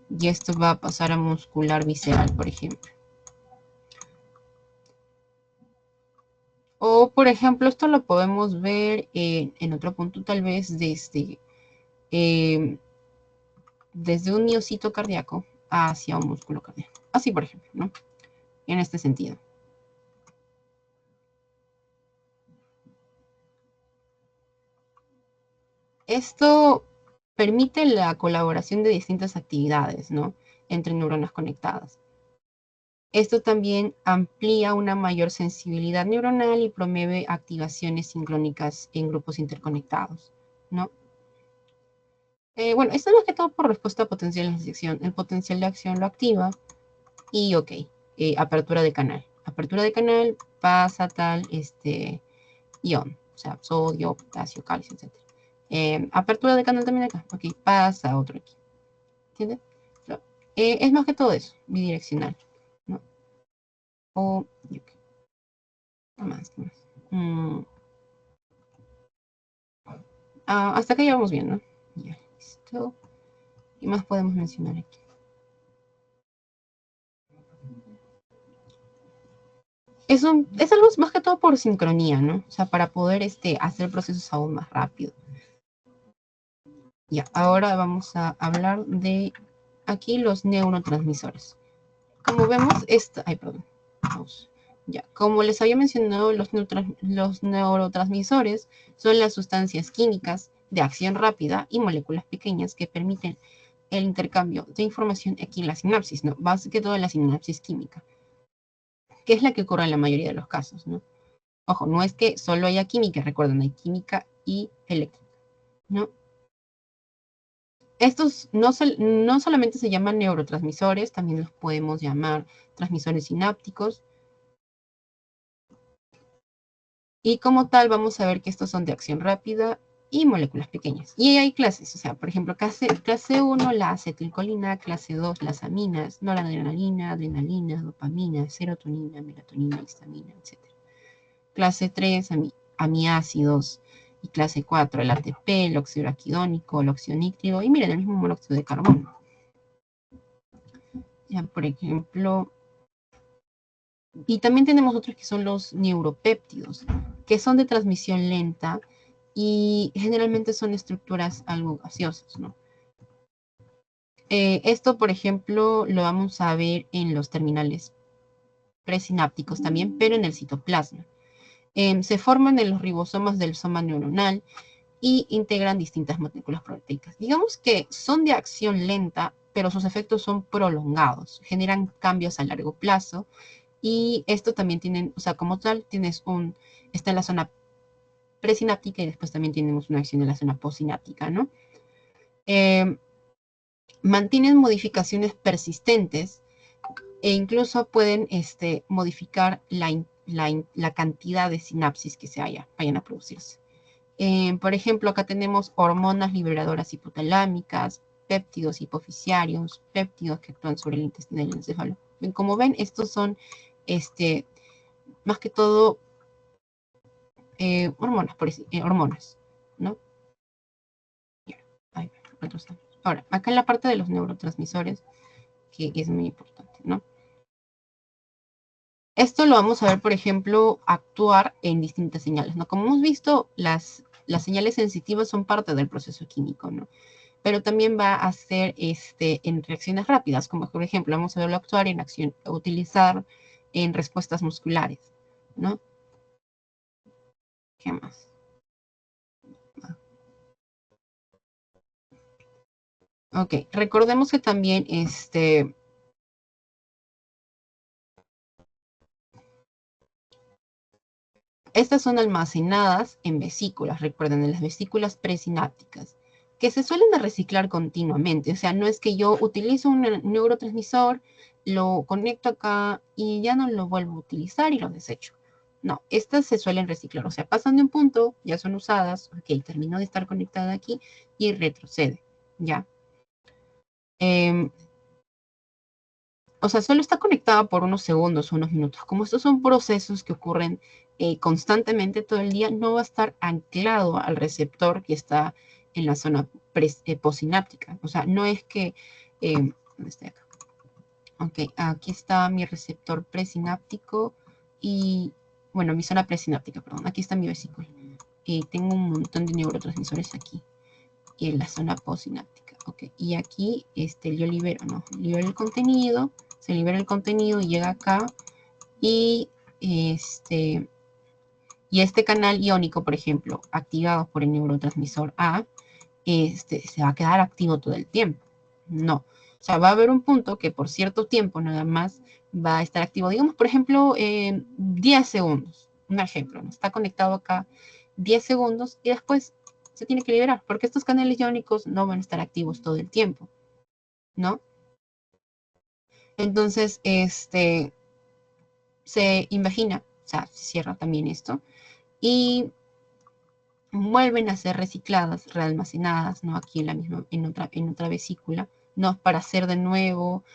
y esto va a pasar a muscular visceral, por ejemplo. O, por ejemplo, esto lo podemos ver en otro punto, tal vez desde un miocito cardíaco hacia un músculo cardíaco. Así, por ejemplo, ¿no? En este sentido. Esto permite la colaboración de distintas actividades, ¿no? Entre neuronas conectadas. Esto también amplía una mayor sensibilidad neuronal y promueve activaciones sincrónicas en grupos interconectados, ¿no? Bueno, esto es más que todo por respuesta a potenciales de acción. El potencial de acción lo activa y, ok, apertura de canal. Apertura de canal pasa tal ion, o sea, sodio, potasio, calcio, etc. Apertura de canal también acá, ok, pasa otro aquí. ¿Entiendes? Es más que todo eso, bidireccional, ¿no? O, okay. ¿Qué más? Hasta acá ya vamos bien, ¿no? Ya, listo. ¿Qué más podemos mencionar aquí? Es algo más que todo por sincronía, ¿no? O sea, para poder hacer procesos aún más rápido. Ya, ahora vamos a hablar de aquí los neurotransmisores. Como vemos, ya, como les había mencionado, los neurotransmisores son las sustancias químicas de acción rápida y moléculas pequeñas que permiten el intercambio de información aquí en la sinapsis, ¿no? Más que todo en la sinapsis química, que es la que ocurre en la mayoría de los casos, ¿no? Ojo, no es que solo haya química, recuerden, hay química y eléctrica, ¿no? Estos no solamente se llaman neurotransmisores, también los podemos llamar transmisores sinápticos. Y como tal, vamos a ver que estos son de acción rápida y moléculas pequeñas. Y hay clases, o sea, por ejemplo, clase 1, la acetilcolina, clase 2, las aminas, noradrenalina, adrenalina, dopamina, serotonina, melatonina, histamina, etc. Clase 3, amiácidos. Y clase 4, el ATP, el óxido araquidónico, el óxido nítrico, y miren, el mismo monóxido de carbono. Ya, por ejemplo, y también tenemos otros que son los neuropéptidos, que son de transmisión lenta y generalmente son estructuras algo gaseosas, ¿no? Esto, por ejemplo, lo vamos a ver en los terminales presinápticos también, pero en el citoplasma. Se forman en los ribosomas del soma neuronal y integran distintas moléculas proteicas. Digamos que son de acción lenta, pero sus efectos son prolongados, generan cambios a largo plazo y esto también tienen, o sea, como tal, está en la zona presináptica y después también tenemos una acción en la zona postsináptica, ¿no? Mantienen modificaciones persistentes e incluso pueden modificar la cantidad de sinapsis que vayan a producirse. Por ejemplo, acá tenemos hormonas liberadoras hipotalámicas, péptidos hipofisiarios, péptidos que actúan sobre el intestino y el encéfalo. Como ven, estos son más que todo hormonas, ¿no? Ahora, acá en la parte de los neurotransmisores, que es muy importante, ¿no? Esto lo vamos a ver, por ejemplo, actuar en distintas señales, ¿no? Como hemos visto, las señales sensitivas son parte del proceso químico, ¿no? Pero también va a ser en reacciones rápidas, como por ejemplo, vamos a verlo actuar en utilizar en respuestas musculares, ¿no? ¿Qué más? Ok, recordemos que también estas son almacenadas en vesículas, recuerden, en las vesículas presinápticas, que se suelen reciclar continuamente. O sea, no es que yo utilizo un neurotransmisor, lo conecto acá y ya no lo vuelvo a utilizar y lo desecho. No, estas se suelen reciclar. O sea, pasan de un punto, ya son usadas, ok, terminó de estar conectada aquí y retrocede, ¿ya? O sea, solo está conectada por unos segundos, unos minutos. Como estos son procesos que ocurren constantemente todo el día, no va a estar anclado al receptor que está en la zona postsináptica. O sea, no es que... ¿dónde está acá? Ok, aquí está mi receptor presináptico y... Bueno, mi zona presináptica, perdón. Aquí está mi vesícula. Y tengo un montón de neurotransmisores aquí. Y en la zona postsináptica. Ok, y aquí yo libero, ¿no? Libero el contenido, se libera el contenido y llega acá y este canal iónico, por ejemplo, activado por el neurotransmisor A, se va a quedar activo todo el tiempo. No. O sea, va a haber un punto que por cierto tiempo nada más va a estar activo. Digamos, por ejemplo, 10 segundos. Un ejemplo, ¿no? Está conectado acá 10 segundos y después se tiene que liberar, porque estos canales iónicos no van a estar activos todo el tiempo, ¿no? Entonces, se imagina, o sea, se cierra también esto, y vuelven a ser recicladas, realmacenadas, ¿no? Aquí en la misma, en otra vesícula, ¿no? Para ser de nuevo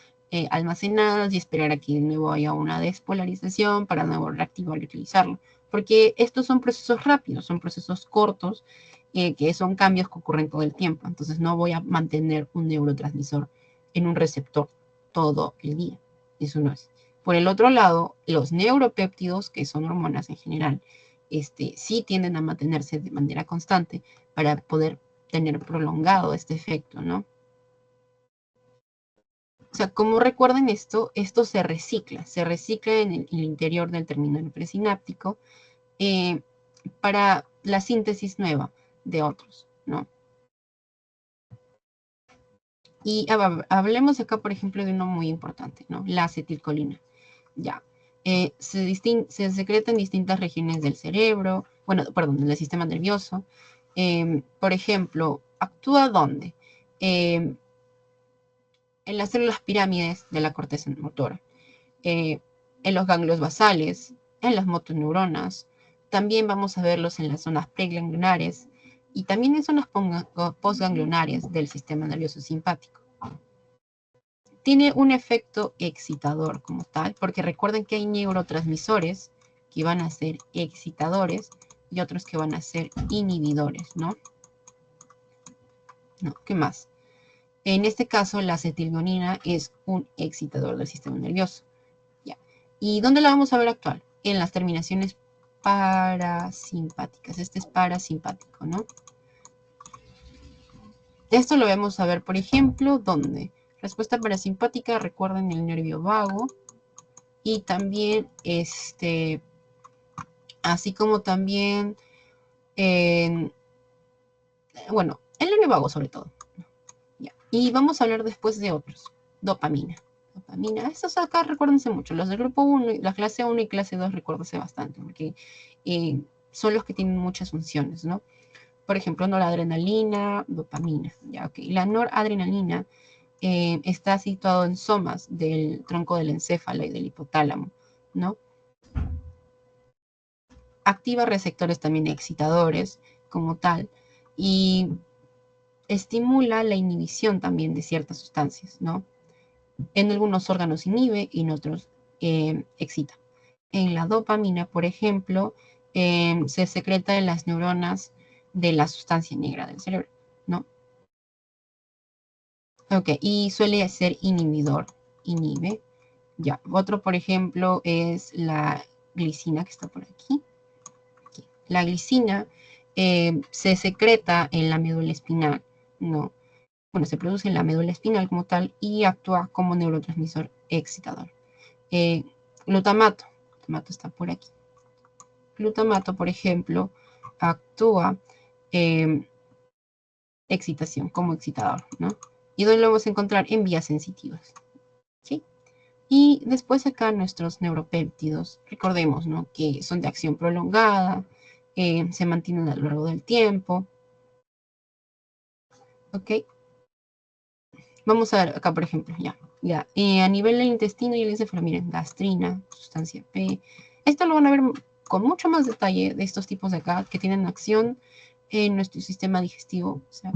almacenadas y esperar a que de nuevo haya una despolarización para de nuevo reactivar y utilizarlo. Porque estos son procesos rápidos, son procesos cortos, que son cambios que ocurren todo el tiempo. Entonces no voy a mantener un neurotransmisor en un receptor todo el día. Eso no es. Por el otro lado, los neuropéptidos, que son hormonas en general, sí tienden a mantenerse de manera constante para poder tener prolongado este efecto, ¿no? O sea, como recuerden esto se recicla en el interior del terminal presináptico para la síntesis nueva de otros, ¿no? Y hablemos acá, por ejemplo, de uno muy importante, ¿no? La acetilcolina. Ya. Se secreta en distintas regiones del cerebro, bueno, perdón, del sistema nervioso. Por ejemplo, ¿actúa dónde? En las células pirámides de la corteza motora, en los ganglios basales, en las motoneuronas. También vamos a verlos en las zonas preganglionares y también en zonas postganglionares del sistema nervioso simpático. Tiene un efecto excitador como tal, porque recuerden que hay neurotransmisores que van a ser excitadores y otros que van a ser inhibidores, ¿no? No, ¿qué más? En este caso, la acetilguanina es un excitador del sistema nervioso. ¿Ya? ¿Y dónde la vamos a ver actual? En las terminaciones parasimpáticas. Este es parasimpático, ¿no? Esto lo vamos a ver, por ejemplo, ¿dónde? Respuesta parasimpática, recuerden el nervio vago. Y también, así como también, bueno, el nervio vago sobre todo. Ya. Y vamos a hablar después de otros. Dopamina. Dopamina. Estos acá recuérdense mucho. Los del grupo 1, la clase 1 y clase 2 recuérdense bastante, porque son los que tienen muchas funciones, ¿no? Por ejemplo, noradrenalina, dopamina. Ya, okay. La noradrenalina está situado en somas del tronco del encéfalo y del hipotálamo, ¿no? Activa receptores también excitadores como tal y estimula la inhibición también de ciertas sustancias, ¿no? En algunos órganos inhibe y en otros excita. En la dopamina, por ejemplo, se secreta en las neuronas de la sustancia negra del cerebro, ¿no? Ok, y suele ser inhibidor, inhibe. Ya, otro, por ejemplo, es la glicina que está por aquí. La glicina se secreta en la médula espinal, ¿no? Bueno, se produce en la médula espinal como tal y actúa como neurotransmisor excitador. Glutamato, glutamato está por aquí. Glutamato, por ejemplo, actúa excitación como excitador, ¿no? ¿Y dónde lo vamos a encontrar? En vías sensitivas, ¿sí? Y después acá nuestros neuropéptidos, recordemos, ¿no? Que son de acción prolongada, se mantienen a lo largo del tiempo, ¿ok? Vamos a ver acá, por ejemplo, ya. A nivel del intestino y el encéfalo, miren, gastrina, sustancia P. Esto lo van a ver con mucho más detalle de estos tipos de acá que tienen acción en nuestro sistema digestivo. O sea,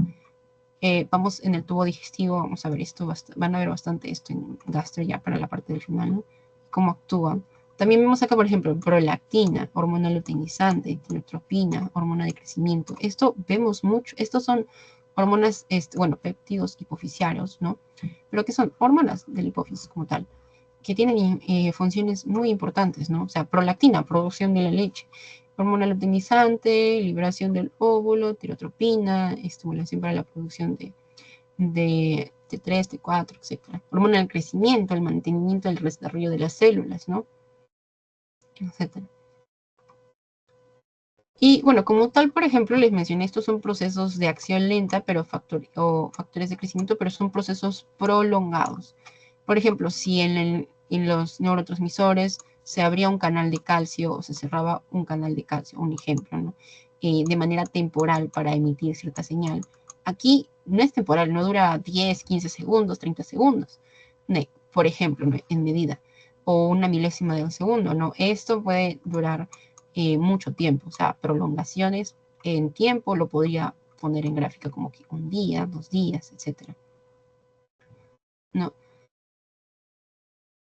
vamos en el tubo digestivo, vamos a ver esto, van a ver bastante esto en gastro ya para la parte del final, ¿no? Cómo actúan. También vemos acá, por ejemplo, prolactina, hormona luteinizante, tirotrospina, hormona de crecimiento. Esto vemos mucho, estos son hormonas, bueno, péptidos hipofisiarios, ¿no? Pero que son hormonas del hipófisis como tal, que tienen funciones muy importantes, ¿no? O sea, prolactina, producción de la leche, hormona luteinizante, liberación del óvulo, tirotropina, estimulación para la producción de T3, T4, etc. Hormona del crecimiento, el mantenimiento del desarrollo de las células, ¿no? Etc. Y bueno, como tal, por ejemplo, les mencioné, estos son procesos de acción lenta, pero factores de crecimiento, pero son procesos prolongados. Por ejemplo, si en los neurotransmisores se abría un canal de calcio o se cerraba un canal de calcio, un ejemplo, ¿no? De manera temporal para emitir cierta señal. Aquí no es temporal, no dura 10, 15 segundos, 30 segundos, no, por ejemplo, ¿no? En medida, o una milésima de un segundo, ¿no? Esto puede durar mucho tiempo, o sea, prolongaciones en tiempo lo podría poner en gráfica como que un día, 2 días, etcétera. ¿No?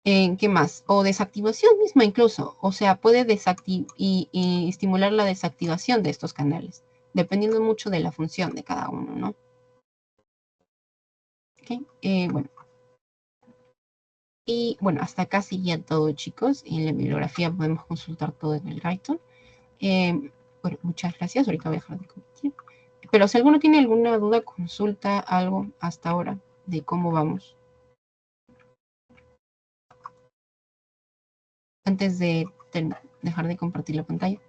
¿Qué más? O desactivación misma incluso, o sea, puede y estimular la desactivación de estos canales, dependiendo mucho de la función de cada uno, ¿no? Okay. Bueno. Y bueno, hasta acá sería todo, chicos. En la bibliografía podemos consultar todo en el Gaiton. Bueno, muchas gracias. Ahorita voy a dejar de compartir. Pero si alguno tiene alguna duda, consulta algo hasta ahora de cómo vamos. Antes de dejar de compartir la pantalla.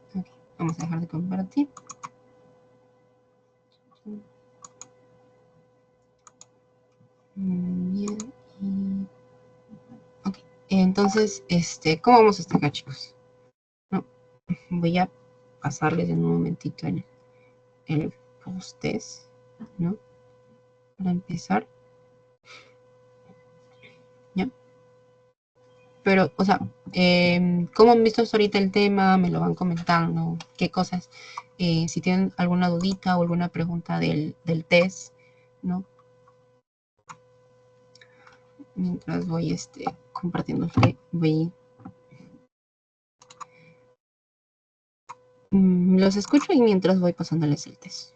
Okay, vamos a dejar de compartir. Bien. Ok, entonces, ¿cómo vamos hasta acá, chicos? No, voy a pasarles en un momentito en el post-test, ¿no? Para empezar. ¿Ya? Pero, o sea, ¿cómo han visto hasta ahorita el tema? Me lo van comentando. ¿Qué cosas? Si tienen alguna dudita o alguna pregunta del test, ¿no? Mientras voy compartiendo, voy Los escucho y mientras voy pasándoles el test.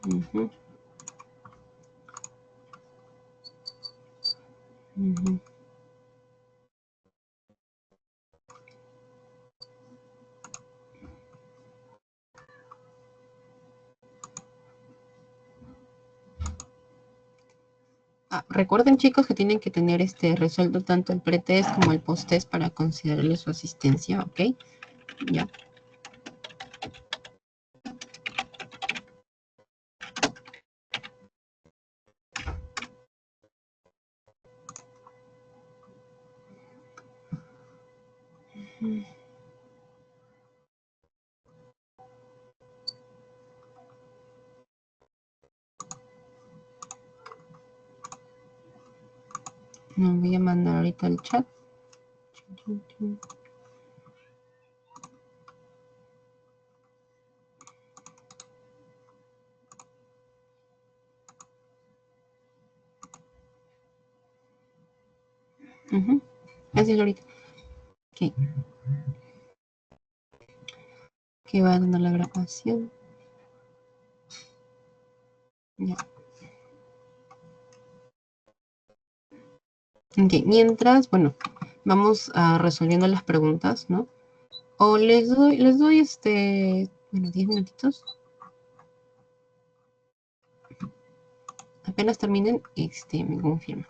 Ujú. Ujú. Recuerden, chicos, que tienen que tener resuelto tanto el pretest como el posttest para considerarle su asistencia, ¿ok? Ya. No, voy a mandar ahorita el chat. Gracias, Lorita. Ok. Que va a dar la grabación. Ya. Ok, mientras, bueno, vamos resolviendo las preguntas, ¿no? O les doy, bueno, 10 minutitos. Apenas terminen, me confirma.